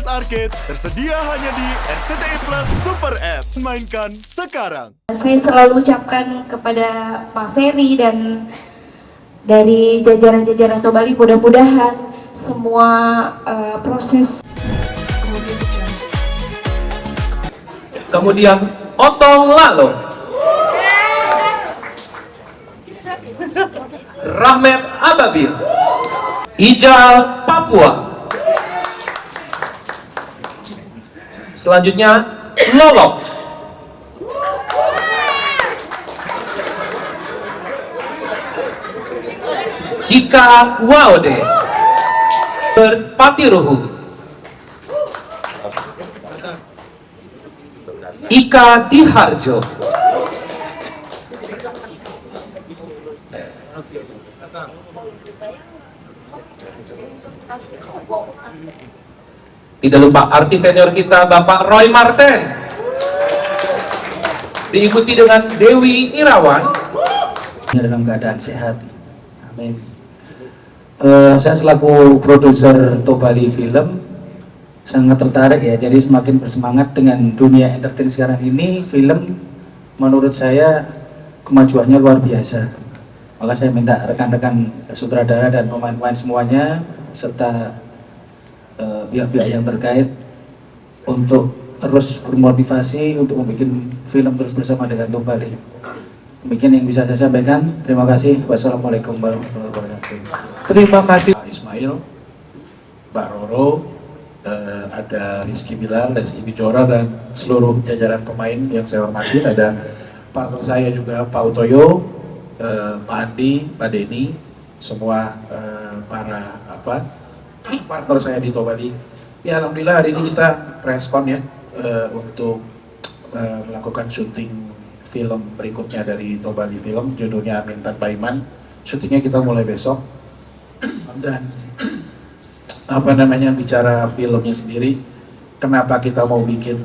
Arcade tersedia hanya di RCTI Plus Super App. Mainkan sekarang. Saya selalu ucapkan kepada Pak Ferry dan dari jajaran-jajaran Tobali, mudah-mudahan semua proses. Kemudian Otong Lalo, Rahmat Ababil, Ijal Papua. Selanjutnya Lolox, Cika Waude, Berpatiruhu, Ika Diharjo, tidak lupa artis senior kita Bapak Roy Marten, diikuti dengan Dewi Irawan. Dalam keadaan sehat, amin. Saya selaku produser Tobali Film sangat tertarik ya, jadi semakin bersemangat dengan dunia entertain sekarang ini. Film menurut saya kemajuannya luar biasa, maka saya minta rekan-rekan sutradara dan pemain-pemain semuanya serta pihak-pihak yang terkait untuk terus bermotivasi untuk membuat film terus bersama dengan Tobali. Demikian yang bisa saya sampaikan. Terima kasih. Wassalamualaikum warahmatullahi wabarakatuh. Terima kasih. Ismail, Pak Roro, ada Rizky Bilal, Lesti Bijora, dan seluruh jajaran pemain yang saya hormati. Ada partner saya juga, Pak Utoyo, Pak Andi, Pak Denny, semua para partner saya di Tobali. Ya, alhamdulillah hari ini kita respon ya untuk melakukan syuting film berikutnya dari Tobali Film, judulnya Amin Tanpa Iman. Syutingnya kita mulai besok. Dan bicara filmnya sendiri, kenapa kita mau bikin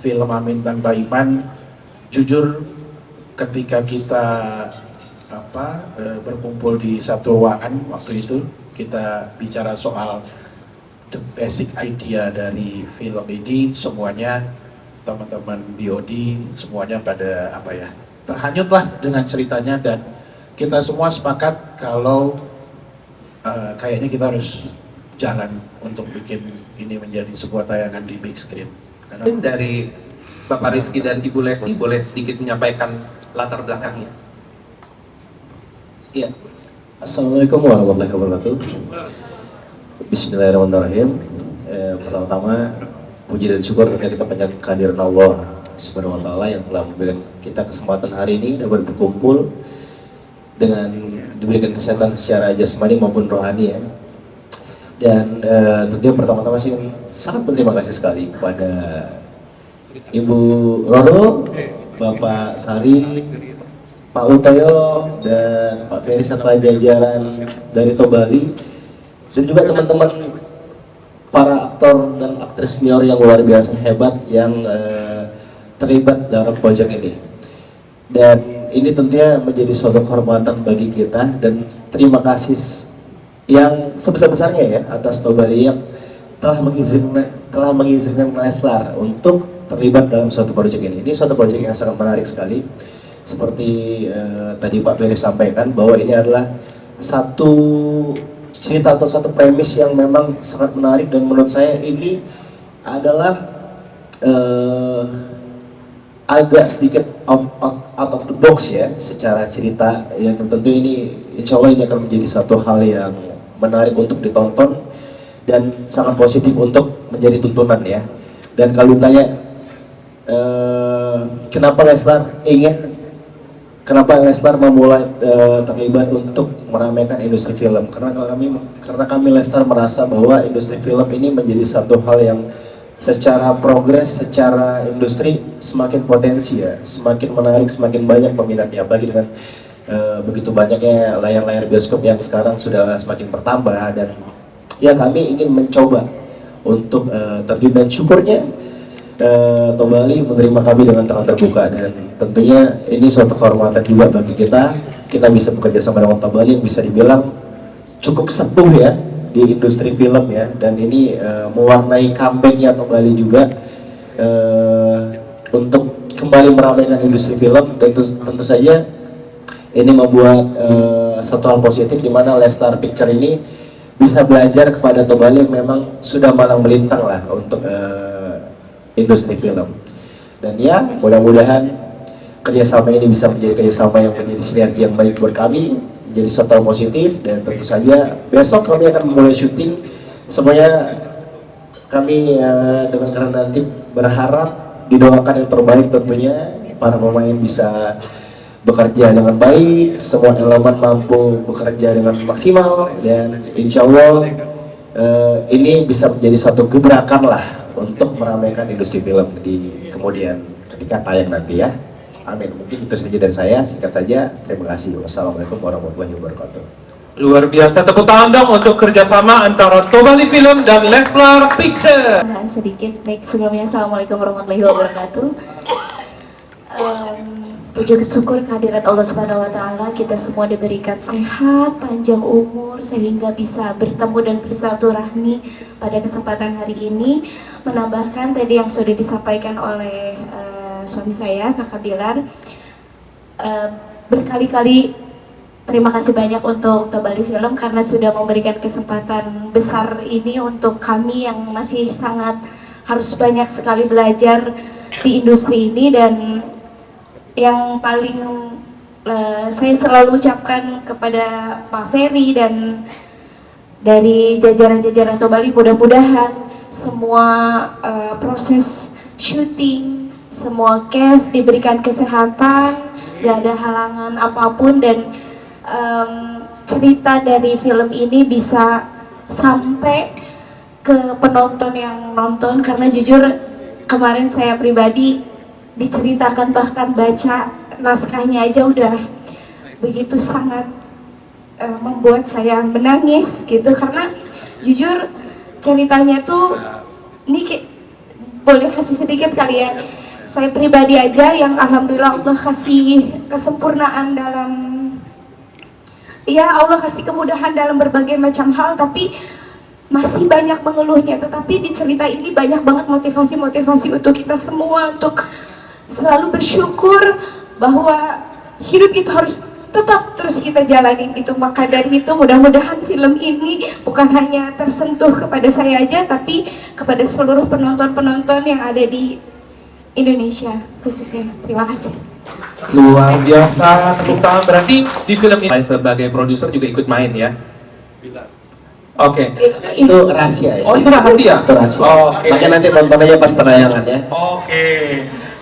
film Amin Tanpa Iman? Jujur, ketika kita berkumpul di satu ruangan waktu itu, kita bicara soal the basic idea dari film ini, semuanya teman-teman BOD semuanya pada terhanyutlah dengan ceritanya, dan kita semua sepakat kalau kayaknya kita harus jalan untuk bikin ini menjadi sebuah tayangan di big screen. Dari Bapak Rizky dan Ibu Lesti boleh sedikit menyampaikan latar belakangnya. Iya. Assalamualaikum warahmatullahi wabarakatuh. Bismillahirrahmanirrahim. Pertama-tama puji dan syukur kita panjatkan kehadiran Allah Subhanahu wa taala yang telah memberikan kita kesempatan hari ini dapat berkumpul dengan diberikan kesehatan secara jasmani maupun rohani ya. Dan tentunya pertama-tama sih sangat berterima kasih sekali kepada Ibu Roro, Bapak Sari, Pak Utoyo, dan Pak Ferry serta jajaran dari Tobali, dan juga teman-teman para aktor dan aktris senior yang luar biasa hebat yang terlibat dalam proyek ini. Dan ini tentunya menjadi suatu kehormatan bagi kita, dan terima kasih yang sebesar-besarnya ya atas Tobali yang telah mengizinkan Leslar untuk terlibat dalam suatu proyek ini. Ini suatu proyek yang sangat menarik sekali. Seperti tadi Pak Ferry sampaikan bahwa ini adalah satu cerita atau satu premis yang memang sangat menarik, dan menurut saya ini adalah agak sedikit out of the box ya secara cerita, yang tentu ini insya Allah ini akan menjadi satu hal yang menarik untuk ditonton dan sangat positif untuk menjadi tuntunan ya. Dan kalau ditanya kenapa Leslar memulai terlibat untuk meramaikan industri film, karena kami Leslar merasa bahwa industri film ini menjadi satu hal yang secara progres, secara industri semakin potensi ya, semakin menarik, semakin banyak peminatnya, apalagi dengan begitu banyaknya layar-layar bioskop yang sekarang sudah semakin bertambah. Dan ya kami ingin mencoba untuk terjun, dan syukurnya Tobali menerima kami dengan tangan terbuka, dan tentunya ini suatu kehormatan juga bagi kita bisa bekerja sama dengan Tobali yang bisa dibilang cukup sepuh ya di industri film ya, dan ini mewarnai comebacknya kembali juga untuk kembali meramaikan industri film. Dan tentu saja ini membuat satu hal positif di mana Lestar Picture ini bisa belajar kepada Tobali yang memang sudah malang melintang lah untuk industri film. Dan ya mudah-mudahan kerjasama ini bisa menjadi kerjasama yang menjadi sinergi yang baik buat kami, menjadi satu hal positif. Dan tentu saja besok kami akan memulai syuting. Semuanya kami dengan karena nanti berharap didoakan yang terbaik, tentunya para pemain bisa bekerja dengan baik, semua elemen mampu bekerja dengan maksimal, dan insya Allah ini bisa menjadi suatu gebrakan lah untuk meramaikan industri film di kemudian ketika tayang nanti ya. Amin. Mungkin itu saja dari saya, singkat saja. Terima kasih. Wassalamualaikum warahmatullahi wabarakatuh. Luar biasa, tepuk tangan dong untuk kerjasama antara Tobali Film dan Lestar Picture. Tambahan sedikit, baik sebelumnya Assalamualaikum warahmatullahi wabarakatuh. Puji syukur kehadirat Allah Subhanahu wa Ta'ala, kita semua diberikan sehat, panjang umur, sehingga bisa bertemu dan bersilaturahmi pada kesempatan hari ini. Menambahkan tadi yang sudah disampaikan oleh suami saya, Kakak Bilar, berkali-kali terima kasih banyak untuk Tobali Film karena sudah memberikan kesempatan besar ini untuk kami yang masih sangat harus banyak sekali belajar di industri ini. Dan yang paling saya selalu ucapkan kepada Pak Ferry dan dari jajaran-jajaran Tobali, mudah-mudahan semua proses syuting, semua cast diberikan kesehatan, gak ada halangan apapun, dan cerita dari film ini bisa sampai ke penonton yang nonton. Karena jujur kemarin saya pribadi diceritakan, bahkan baca naskahnya aja udah begitu sangat membuat saya menangis gitu. Karena jujur ceritanya tuh ini boleh kasih sedikit kali ya. Saya pribadi aja yang alhamdulillah Allah kasih kesempurnaan dalam, ya Allah kasih kemudahan dalam berbagai macam hal, tapi masih banyak mengeluhnya. Tetapi di cerita ini banyak banget motivasi-motivasi untuk kita semua untuk selalu bersyukur bahwa hidup itu harus tetap terus kita jalanin gitu. Maka dari itu mudah-mudahan film ini bukan hanya tersentuh kepada saya aja, tapi kepada seluruh penonton-penonton yang ada di Indonesia khususnya. Terima kasih. Luar biasa, tepuk tangan. Berarti di film ini sebagai produser juga ikut main ya? Oke. Itu rahasia ya. Oh, itu rahasia? Itu rahasia. Oke. Makanya nanti nonton aja pas penayangan ya. Oke.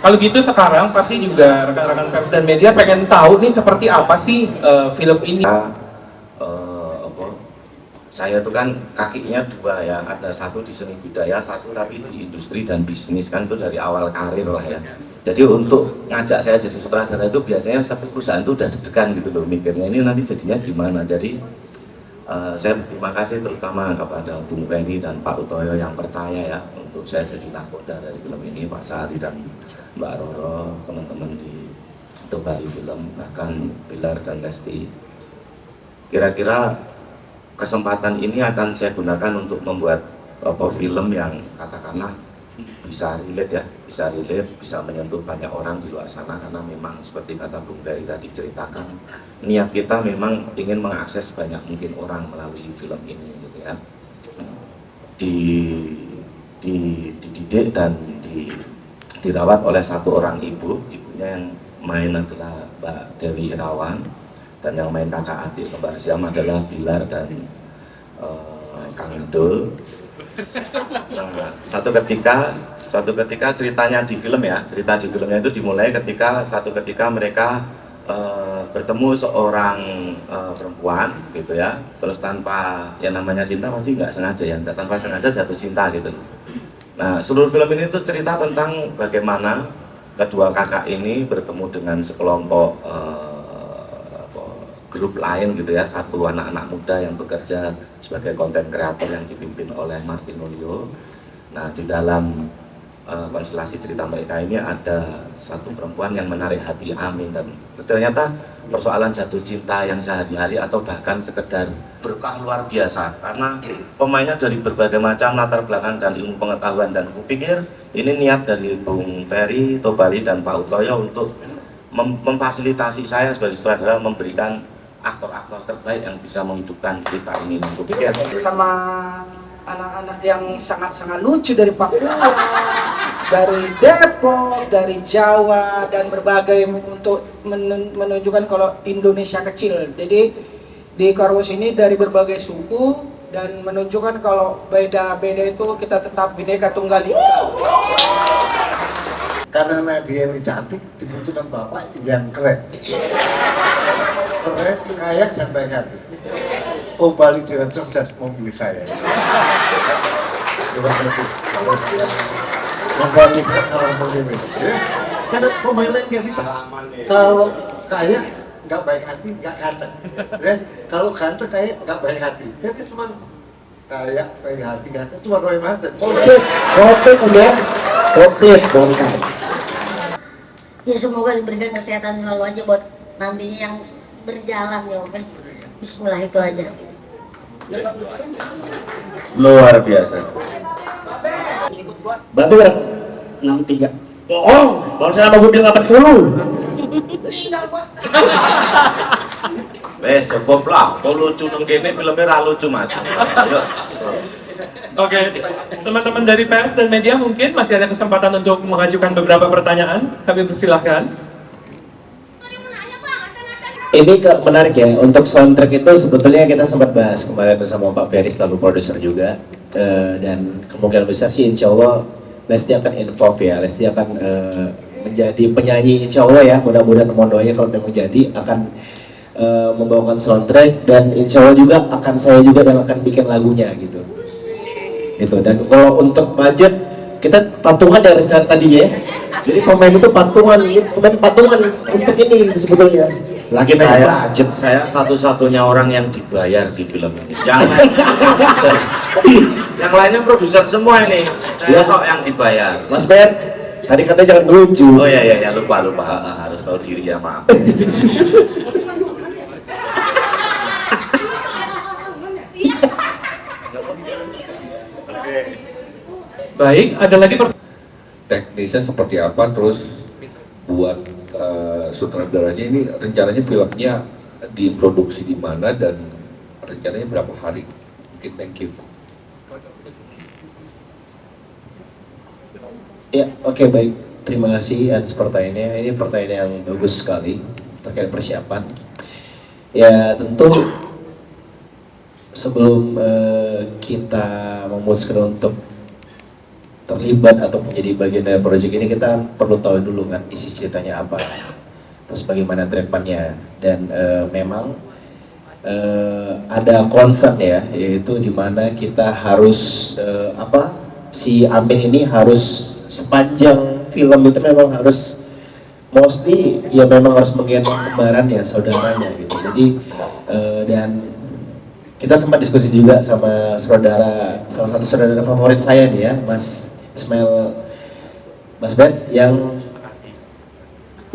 Kalau gitu sekarang pasti juga rekan-rekan pers dan media pengen tahu nih seperti apa sih film ini. Saya tuh kan kakinya dua ya, ada satu di seni budaya, satu tapi di industri dan bisnis, kan itu dari awal karir lah ya. Jadi untuk ngajak saya jadi sutradara itu biasanya satu perusahaan itu udah deg-degan gitu loh mikirnya, ini nanti jadinya gimana. Jadi saya berterima kasih terutama kepada Bung Ferry dan Pak Utoyo yang percaya ya untuk saya jadi nakoda dari film ini, Pak Sari dan Mbak Roro, teman-teman di Tobali Film, bahkan Bilar dan Lesti. Kira-kira kesempatan ini akan saya gunakan untuk membuat film yang katakanlah bisa relate ya, bisa menyentuh banyak orang di luar sana. Karena memang seperti kata Bung Ferry tadi ceritakan, niat kita memang ingin mengakses banyak mungkin orang melalui film ini gitu ya. Dididik dan dirawat oleh satu orang ibunya yang main adalah Mbak Dewi Irawan, dan yang main kakak adik kembar siam adalah Bilar dan Kang Idul. Nah, satu ketika ceritanya di film ya, cerita di filmnya itu dimulai satu ketika mereka bertemu seorang perempuan gitu ya, terus tanpa, yang namanya cinta pasti nggak sengaja ya, tanpa sengaja jatuh cinta gitu. Nah, seluruh film ini tuh cerita tentang bagaimana kedua kakak ini bertemu dengan sekelompok grup lain gitu ya, satu anak-anak muda yang bekerja sebagai konten kreator yang dipimpin oleh Martinolio. Nah, di dalam konstelasi cerita mereka ini ada satu perempuan yang menarik hati Amin, dan ternyata persoalan jatuh cinta yang sehari-hari atau bahkan sekedar berkah luar biasa karena pemainnya dari berbagai macam latar belakang dan ilmu pengetahuan, dan aku pikir ini niat dari Bung Ferry, Tobali dan Pak Utoyo untuk memfasilitasi saya sebagai sutradara memberikan aktor-aktor terbaik yang bisa menghidupkan cerita ini. Aku pikir sama anak-anak yang sangat-sangat lucu dari Papua, dari Depok, dari Jawa, dan berbagai untuk menunjukkan kalau Indonesia kecil. Jadi di Korwus ini dari berbagai suku dan menunjukkan kalau beda-beda itu kita tetap Bhinneka Tunggal Ika. Karena Nadia ini cantik, dibutuhkan bapak yang keren. Keren, kaya, dan baik hati. Tobali dengan cerdas memilih saya. Terima kasih. Membandingkan calon pemimpin. Ya. Karena pemain lain nggak bisa. Kalau kaya, nggak baik hati, nggak ganteng. Ya. Kalau ganteng, kaya, nggak baik hati. Jadi cuma kaya, baik hati, ganteng. Cuma Roy Martin. Oke, udah. Oke, bongkar. Ya semoga diberikan kesehatan selalu aja buat nantinya yang berjalan ya Om. Bismillah itu aja. luar biasa. Babe berapa? 63. Bohong, bang saya mau dia 80. Wes cukup lah, kalau lucu nang kene filmnya ra lucu Mas. Ayo. Oke, teman-teman dari pers dan media mungkin masih ada kesempatan untuk mengajukan beberapa pertanyaan. Kami persilahkan. Ini menarik ya, untuk soundtrack itu sebetulnya kita sempat bahas kemarin bersama Pak Ferry selalu produser juga, dan kemungkinan besar sih insya Allah Lesti akan involve ya, Lesti akan menjadi penyanyi insya Allah ya, mudah-mudahan mohon doanya kalau memang jadi akan membawakan soundtrack, dan insya Allah juga akan saya juga yang akan bikin lagunya gitu. Dan kalau untuk budget kita patungan dari rencana tadinya ya, jadi pemain itu patungan untuk ini gitu sebetulnya. Lagi saya satu-satunya orang yang dibayar di film ini. Jangan. Yang lainnya produser semua ini. Saya kok yang dibayar. Mas Ben, tadi katanya jangan lucu. Oh ya lupa harus tahu diri ya, maaf. Baik, ada lagi teknisnya seperti apa, terus buat sutradaranya ini rencananya filmnya diproduksi di mana dan rencananya berapa hari? Mungkin thank you. Ya, oke, baik. Terima kasih atas pertanyaannya. Ini pertanyaan yang bagus sekali terkait persiapan. Ya, tentu sebelum kita memutuskan untuk terlibat atau menjadi bagian dari proyek ini, kita perlu tahu dulu kan isi ceritanya apa, terus bagaimana treatmentnya, dan memang ada concern ya, yaitu dimana kita harus si Amin ini harus sepanjang film itu memang harus mostly ya memang harus menggendong kembaran ya, saudaranya gitu. Jadi dan kita sempat diskusi juga sama salah satu saudara favorit saya nih ya, Mas Ismail, Mas Ben, yang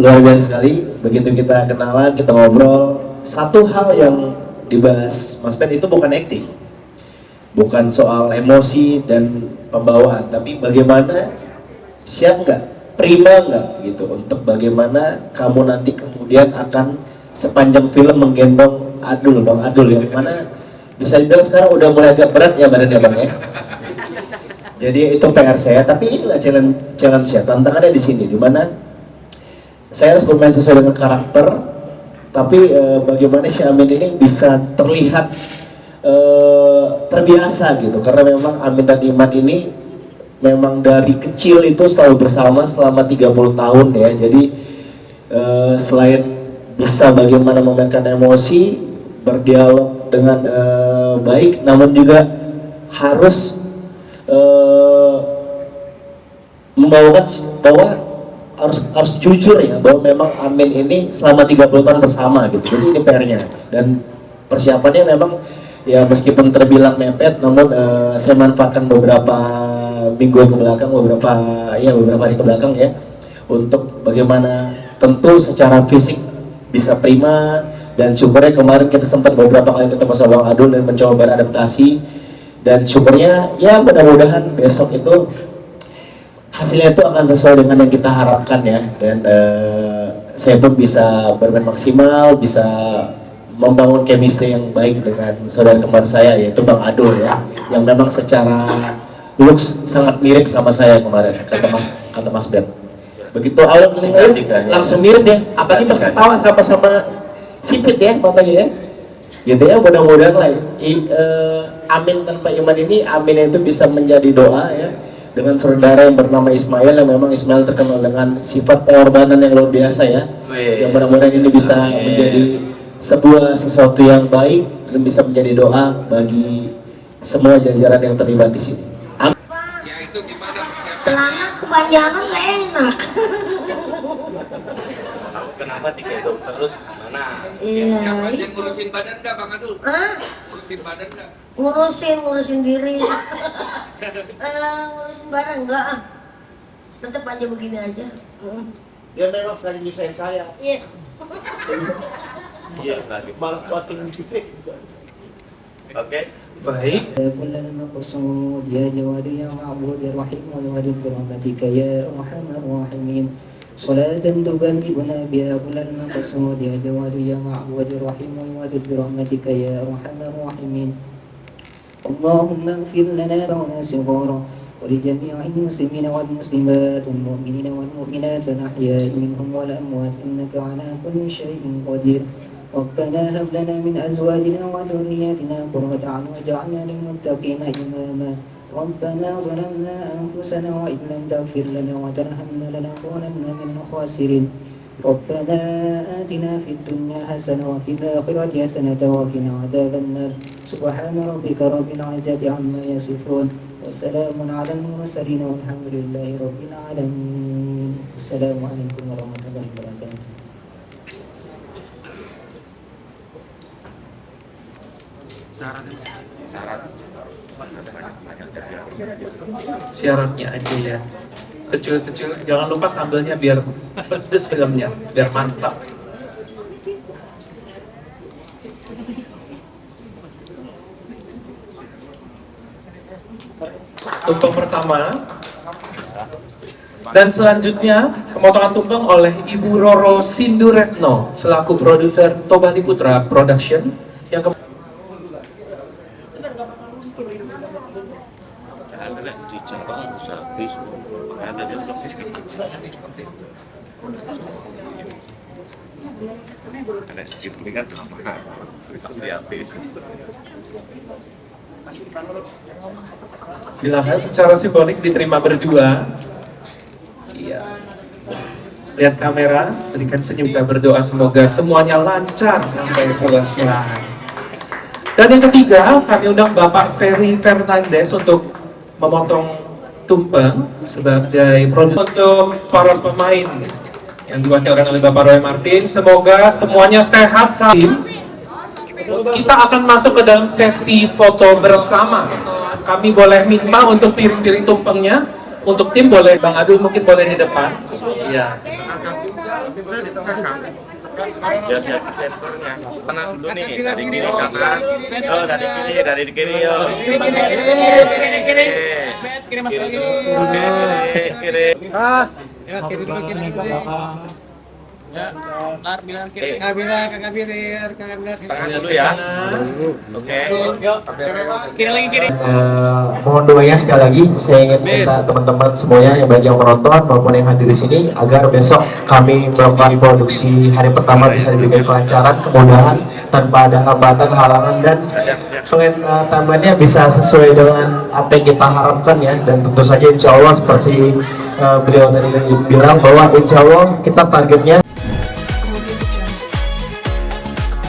luar biasa sekali. Begitu kita kenalan, kita ngobrol, satu hal yang dibahas Mas Ben itu bukan acting, bukan soal emosi dan pembawaan, tapi bagaimana siap nggak, prima nggak gitu, untuk bagaimana kamu nanti kemudian akan sepanjang film menggendong Adul yang mana bisa dibilang sekarang udah mulai agak berat ya badannya Bang ya. Jadi itu PR saya, tapi inilah challenge saya, tantangannya di sini, dimana saya harus bermain sesuai dengan karakter, tapi bagaimana si Amin ini bisa terlihat terbiasa gitu, karena memang Amin dan Iman ini memang dari kecil itu selalu bersama selama 30 tahun ya, jadi selain bisa bagaimana memainkan emosi, berdialog dengan baik, namun juga harus membawakan bahwa harus jujur ya, bahwa memang Amin ini selama 30 tahun bersama gitu. Jadi ini PR-nya, dan persiapannya memang ya meskipun terbilang mepet, namun saya manfaatkan beberapa minggu ke belakang, beberapa hari ke belakang ya, untuk bagaimana tentu secara fisik bisa prima, dan syukurnya kemarin kita sempat beberapa kali ketemu sama Bang Adul dan mencoba beradaptasi, dan syukurnya ya mudah-mudahan besok itu hasilnya itu akan sesuai dengan yang kita harapkan ya, dan saya pun bisa bermain maksimal, bisa membangun chemistry yang baik dengan saudara kembar saya yaitu Bang Adul ya, yang memang secara looks sangat mirip sama saya kemarin, kata Mas Ben. Begitu awal langsung mirip deh, apalagi pas ketawa sama-sama sipit ya matanya ya, gitu ya. Mudah-mudahan lah amin tanpa iman ini, amin itu bisa menjadi doa ya, dengan saudara yang bernama Ismail, yang memang Ismail terkenal dengan sifat pengorbanan yang luar biasa ya, yang mudah-mudahan ini bisa menjadi sebuah sesuatu yang baik dan bisa menjadi doa bagi semua jajaran yang terlibat di sini. Celana kepanjangan gak enak. Kenapa digendong terus? Mana? Iya. Ngurusin badan nggak Bang Adul? Hah? Ngurusin badan nggak? Ngurusin diri. Ngurusin badan enggak ah. Tetep aja begini aja. Dia memang sekali nyusahin saya. Iya. Iya, lagi. Malah cocing gitu. Oke. Baik. كل المقصود يا جواد يا معبود يا رحيم ويوارد برحمتك يا أرحم الراحمين صلاة تبلغنا بها كل المقصود يا جواد يا معبود يا رحيم ويوارد برحمتك يا أرحم الراحمين اللهم اغفر لنا ذنوبنا صغارا ولجميع المسلمين والمسلمات والمؤمنين والمؤمنات الأحياء منهم والأموات إنك على كل شيء قدير ربنا هب لنا من أزواجنا وذرياتنا قرة أعين واجعلنا للمتقين إماما ربنا ظلمنا أنفسنا وإن لم تغفر لنا وترحمنا لنكونن من الخاسرين ربنا آتنا في الدنيا حسنة وفي الآخرة حسنة وقنا عذاب النار سبحان ربك رب العزة عما يصفون وسلام على المرسلين والحمد لله رب العالمين السلام عليكم ورحمة الله وبركاته. Syaratnya aja ya, secil-secil, jangan lupa sambelnya biar pedes filmnya, biar mantap. Tumpeng pertama, dan selanjutnya pemotongan tumpeng oleh Ibu Roro Sinduretno selaku produser Tobali Putra Production yang silakan secara simbolik diterima berdua. Iya. Lihat kamera, berikan senyum dan berdoa semoga semuanya lancar sampai selesai. Dan yang ketiga, kami undang Bapak Ferry Fernandez untuk memotong tumpeng sebagai produser untuk para pemain yang diwakilkan oleh Bapak Roy Martin. Semoga semuanya sehat salim. Kita akan masuk ke dalam sesi foto bersama. Kami boleh minta untuk piring-piring tumpengnya. Untuk tim boleh, Bang Adul mungkin boleh di depan. Iya. Biar saya senternya. Mana dulu nih, dari kiri kanan. Oh, dari kiri yo. Kiri. Ya, kiri dulu, kiri dulu. Ya, ntar bilang kiri. Kakak bilang, tangan dulu ya. Oke. Kiri lagi, kiri. Mohon doanya sekali lagi, saya ingin minta teman-teman semuanya yang baik yang menonton maupun yang hadir di sini agar besok kami melakukan produksi hari pertama bisa diberikan kelancaran, kemudahan tanpa ada hambatan, halangan, dan tambahannya bisa sesuai dengan apa yang kita harapkan ya. Dan tentu saja insya Allah seperti beliau tadi bilang bahwa insya Allah kita targetnya